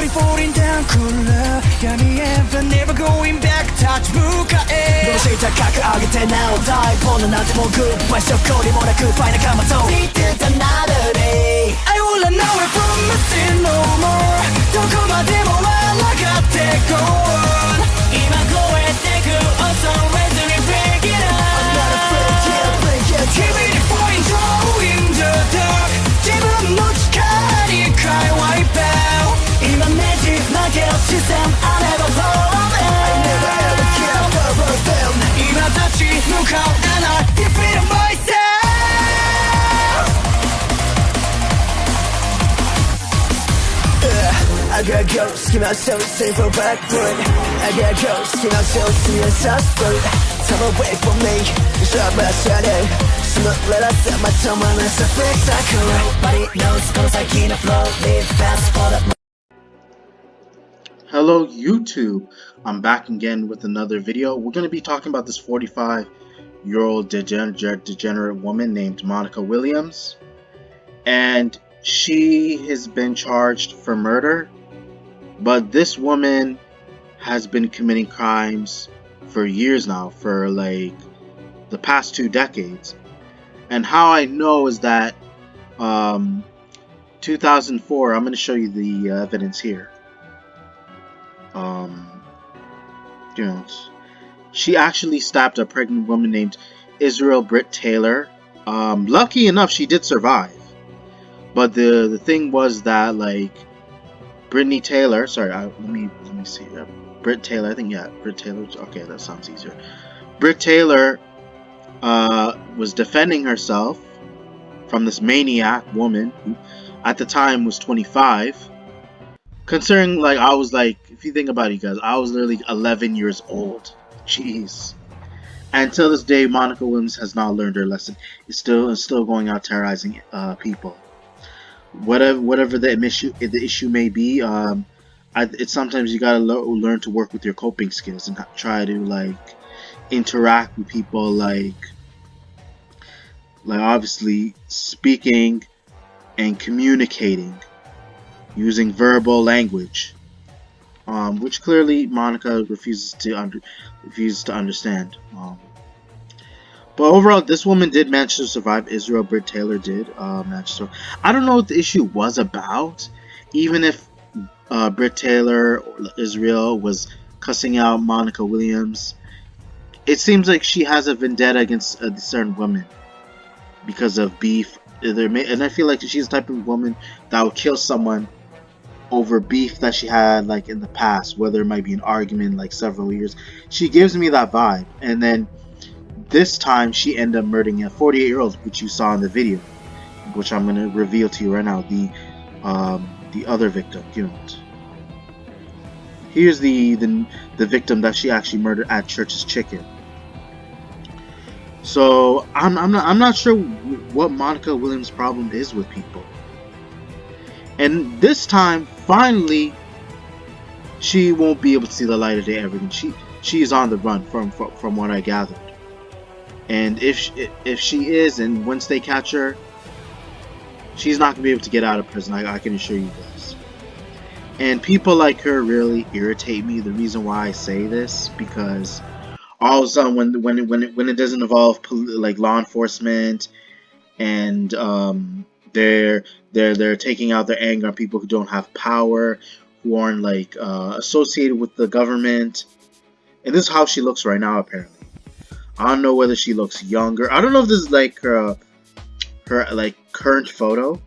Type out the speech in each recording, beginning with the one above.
slowly falling down cooler闇へ but never going back touch 向かえどうして高く上げてなお大ボーナなんてもうグッバイしょこりもなくファイナカマと Need another day I will run away from nothing no more どこまでも笑がってこう今超えてく Also ready to break it up I'm not afraid yeah break it Keep it point in the dark 自分の力に変え wipe out 今ねじ曲げる視線 I never fall in I never ever care for them 今立ち向かう and I defeat myself I got ghosts, keep myself safe from back foot I got ghosts, keep myself see a suspect Time away from me, stop my shadow Smoke, let us set my tongue on a surface I could Nobody knows, cause I can't flow Live fast for the Hello YouTube, I'm back again with another video. We're going to be talking about this 45-year-old degenerate woman named Monica Willams. And she has been charged for murder. But this woman has been committing crimes for years now, for like the past 2 decades. And how I know is that 2004, I'm going to show you the evidence here. You know, she actually stabbed a pregnant woman named Israel Britt Taylor. Lucky enough, she did survive. But the thing was that, like, Brittany Taylor, sorry, let me see, Britt Taylor, I think, yeah, Britt Taylor, okay, that sounds easier. Britt Taylor was defending herself from this maniac woman who at the time was 25. Considering, like, I was like, if you think about it, you guys, I was literally 11 years old. Jeez. And until this day, Monica Willams has not learned her lesson. It's still going out terrorizing people. Whatever the issue may be, it's sometimes you gotta learn to work with your coping skills and try to like interact with people, like obviously speaking and communicating using verbal language, which clearly Monica refuses to understand. But overall, this woman did manage to survive. Israel Britt Taylor did manage to. I don't know what the issue was about. Even if Britt Taylor or Israel was cussing out Monica Willams, it seems like she has a vendetta against certain women because of beef. And I feel like she's the type of woman that would kill someone over beef that she had like in the past, whether it might be an argument like several years. She gives me that vibe. And then this time she ended up murdering a 48-year-old, which you saw in the video, which I'm going to reveal to you right now, the other victim. Here's the victim that she actually murdered at Church's Chicken. So I'm not sure what Monica Willams' problem is with people. And this time, finally, she won't be able to see the light of day ever again. She is on the run from what I gathered. And if she is, and once they catch her, she's not gonna be able to get out of prison. I can assure you guys. And people like her really irritate me. The reason why I say this, because all of a sudden when it doesn't involve like law enforcement and they're taking out their anger on people who don't have power, who aren't like associated with the government. And this is how she looks right now, apparently. I don't know whether she looks younger. I don't know if this is like her like current photo,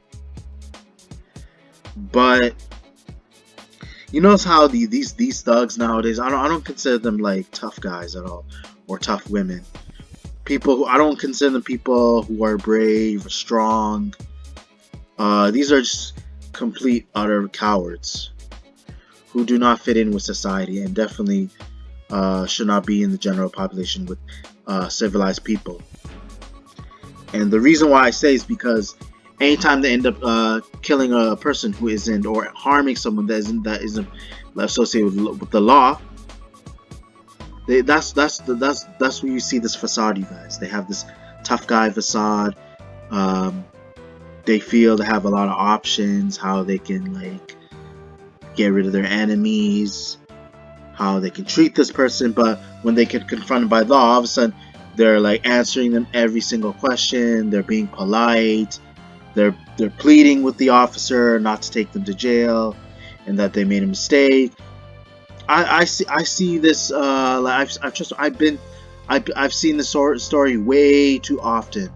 but you notice how these thugs nowadays, I don't consider them like tough guys at all, or tough women. People who I don't consider them people who are brave or strong. These are just complete utter cowards who do not fit in with society and definitely should not be in the general population with civilized people. And the reason why I say is because anytime they end up killing a person who isn't, or harming someone that isn't associated with the law, that's where you see this facade, you guys. They have this tough guy facade. They feel they have a lot of options, how they can like get rid of their enemies, how they can treat this person, but when they get confronted by law, all of a sudden they're like answering them every single question, they're being polite, they're pleading with the officer not to take them to jail and that they made a mistake. I see this like I've seen this story way too often.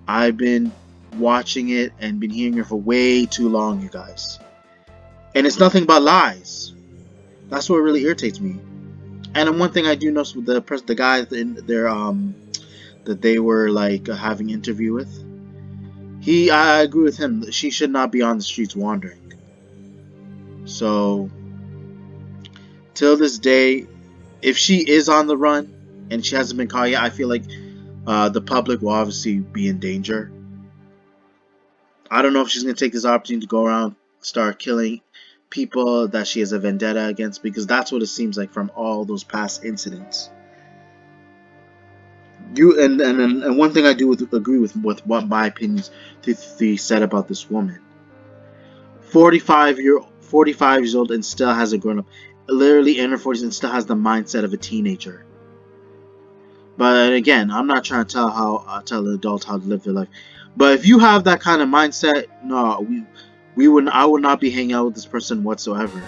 I've been watching it and been hearing it for way too long, you guys. And it's nothing but lies. That's what really irritates me. And one thing I do notice with the guy in their that they were like having an interview with, I agree with him. She should not be on the streets wandering. So till this day, if she is on the run and she hasn't been caught yet, I feel like the public will obviously be in danger. I don't know if she's gonna take this opportunity to go around, start killing people that she has a vendetta against, because that's what it seems like from all those past incidents. And one thing I do agree with what my opinions to said about this woman. 45 years old and still has a grown up, literally in her 40s and still has the mindset of a teenager. But again, I'm not trying to tell an adult how to live their life. But if you have that kind of mindset, no, I would not be hanging out with this person whatsoever.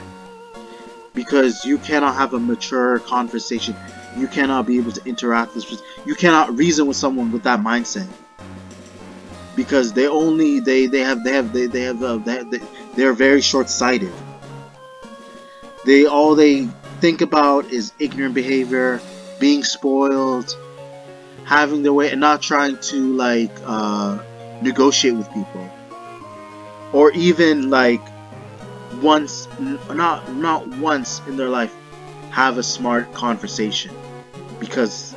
Because you cannot have a mature conversation. You cannot be able to interact with this person. You cannot reason with someone with that mindset. Because they're very short-sighted. All they think about is ignorant behavior, being spoiled, having their way, and not trying to like negotiate with people, or even like not once in their life have a smart conversation, because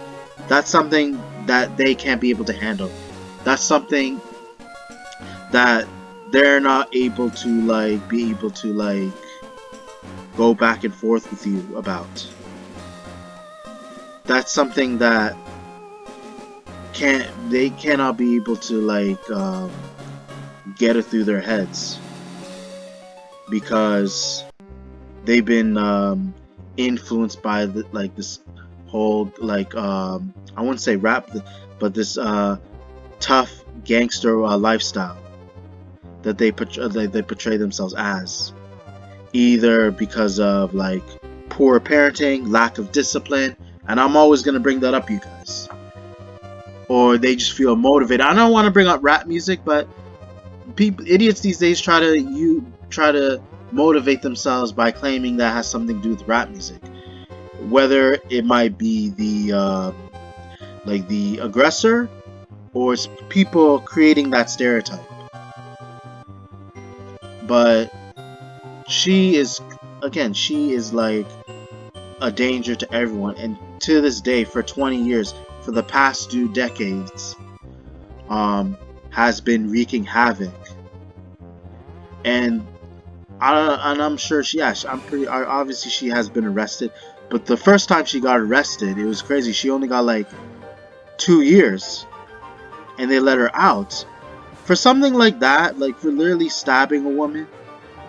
that's something that they can't be able to handle. That's something that they're not able to be able to go back and forth with you about. That's something that they cannot be able to get it through their heads, because they've been influenced by this whole I wouldn't say rap, but this tough gangster lifestyle that they portray themselves as, either because of poor parenting, lack of discipline, and I'm always gonna bring that up, you guys, or they just feel motivated. I don't want to bring up rap music, but idiots these days try to motivate themselves by claiming that has something to do with rap music, whether it might be the aggressor or it's people creating that stereotype. But she is like a danger to everyone, and to this day, for 20 years, for the past 2 decades, has been wreaking havoc. And I'm sure obviously she has been arrested, but the first time she got arrested, it was crazy. She only got 2 years, and they let her out for something like that, for literally stabbing a woman.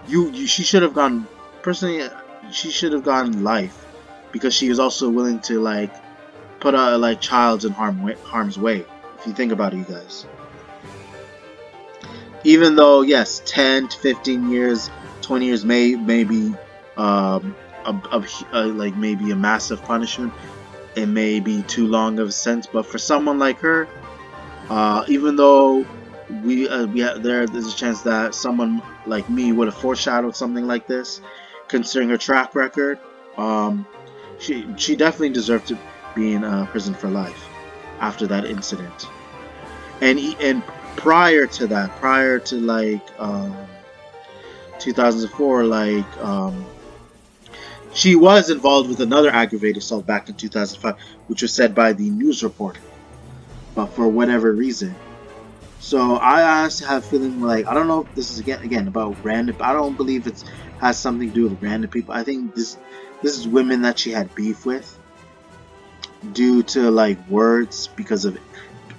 She should have gone, personally, she should have gone life, because she was also willing to put a child in harm's way. If you think about it, you guys. Even though, yes, 10 to 15 years, 20 years may be maybe a massive punishment, it may be too long of a sentence, but for someone like her, even though there's a chance that someone like me would have foreshadowed something like this, considering her track record, she definitely deserved to be in prison for life after that incident. And prior to 2004, she was involved with another aggravated assault back in 2005, which was said by the news reporter, but for whatever reason. So I honestly have a feeling I don't know if this is again about random. I don't believe it has something to do with random people. I think this is women that she had beef with due to words, because of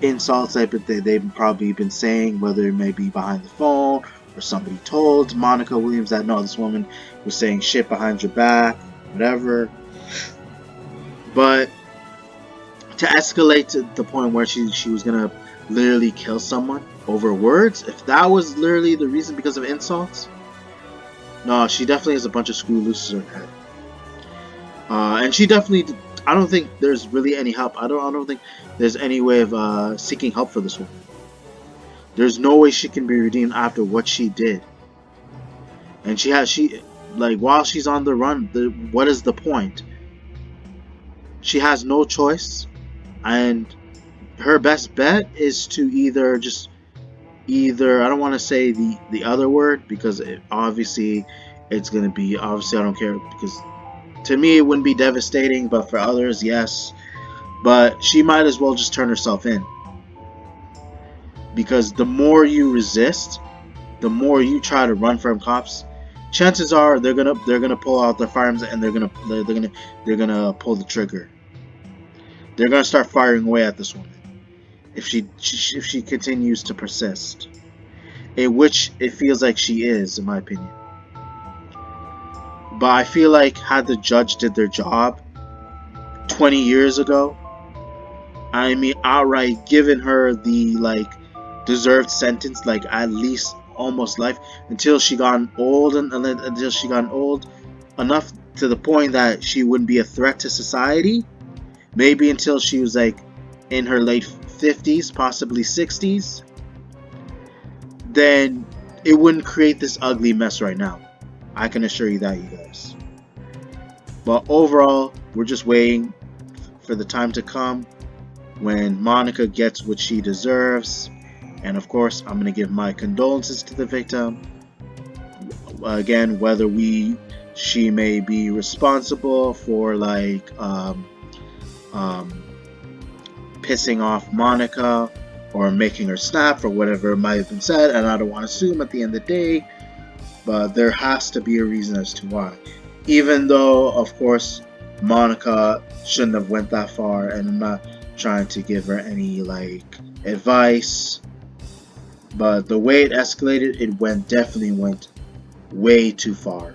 insults they've probably been saying, whether it may be behind the phone or somebody told Monica Williams that no, this woman was saying shit behind your back, whatever. But to escalate to the point where she was gonna literally kill someone over words, if that was literally the reason because of insults, no, she definitely has a bunch of screw loose in her head. And she definitely, I don't think there's really any help. I don't think there's any way of seeking help for this woman. There's no way she can be redeemed after what she did. And she like, while she's on the run, what is the point? She has no choice, and her best bet is to either I don't want to say the other word, because obviously it's gonna be, obviously I don't care, because to me it wouldn't be devastating, but for others, yes. But she might as well just turn herself in, because the more you resist, the more you try to run from cops, chances are they're gonna pull out their firearms, and they're gonna pull the trigger. They're gonna start firing away at this woman if she continues to persist, in which it feels like she is, in my opinion. But I feel like had the judge did their job 20 years ago, I mean, outright given her the deserved sentence, like at least almost life, until she got old, until she got old enough to the point that she wouldn't be a threat to society. Maybe until she was like in her late 50s, possibly 60s. Then it wouldn't create this ugly mess right now. I can assure you that, you guys. But overall, we're just waiting for the time to come when Monica gets what she deserves. And of course, I'm going to give my condolences to the victim. Again, whether she may be responsible for pissing off Monica or making her snap, or whatever might have been said, and I don't want to assume at the end of the day, but there has to be a reason as to why. Even though, of course, Monica shouldn't have went that far, and I'm not trying to give her any advice, but the way it escalated, it definitely went way too far.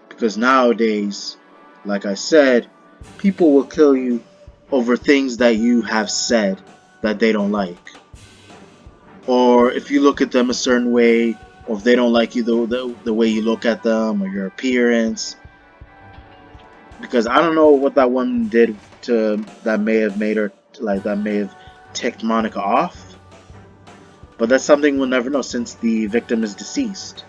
Because nowadays, like I said, people will kill you over things that you have said that they don't like, or if you look at them a certain way, or if they don't like you the way you look at them, or your appearance. Because I don't know what that woman did that may have made her, that may have ticked Monica off, but that's something we'll never know since the victim is deceased.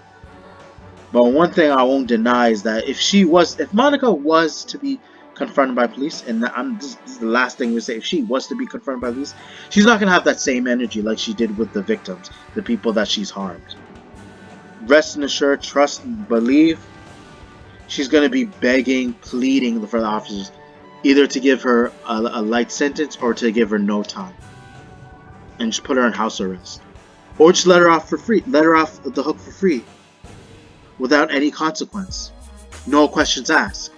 But one thing I won't deny is that if Monica was to be confronted by police, and this is the last thing we say, if she was to be confronted by police, she's not going to have that same energy like she did with the victims, the people that she's harmed. Rest and assured, trust and believe, she's going to be begging, pleading for the officers either to give her a light sentence or to give her no time and just put her in house arrest, or just let her off for free, let her off the hook for free without any consequence, no questions asked.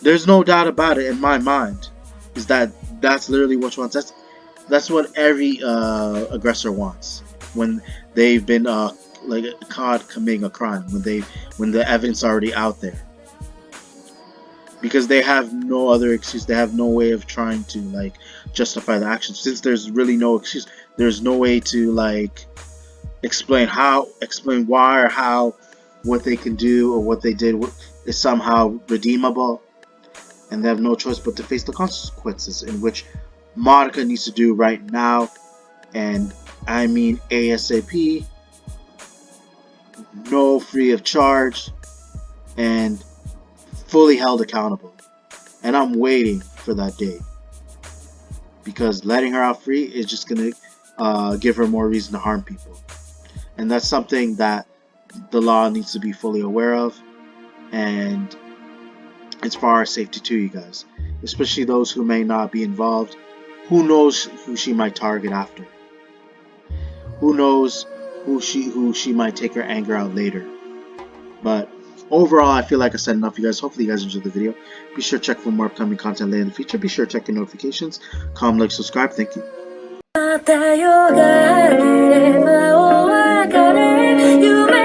There's no doubt about it in my mind, is that's literally what she wants. That's what every aggressor wants when they've been caught committing a crime, when the evidence already out there, because they have no other excuse. They have no way of trying to justify the action, since there's really no excuse. There's no way to explain why, or how what they can do or what they did is somehow redeemable, and they have no choice but to face the consequences, in which Monica needs to do right now, and I mean ASAP, no free of charge, and fully held accountable. And I'm waiting for that day, because letting her out free is just going to give her more reason to harm people. And that's something that the law needs to be fully aware of, and it's for our safety too, you guys, especially those who may not be involved. Who knows who she might target after? Who knows who she might take her anger out later? But overall, I feel like I said enough, you guys. Hopefully you guys enjoyed the video. Be sure to check for more upcoming content later in the future. Be sure to check your notifications, comment, like, subscribe. Thank you. 夢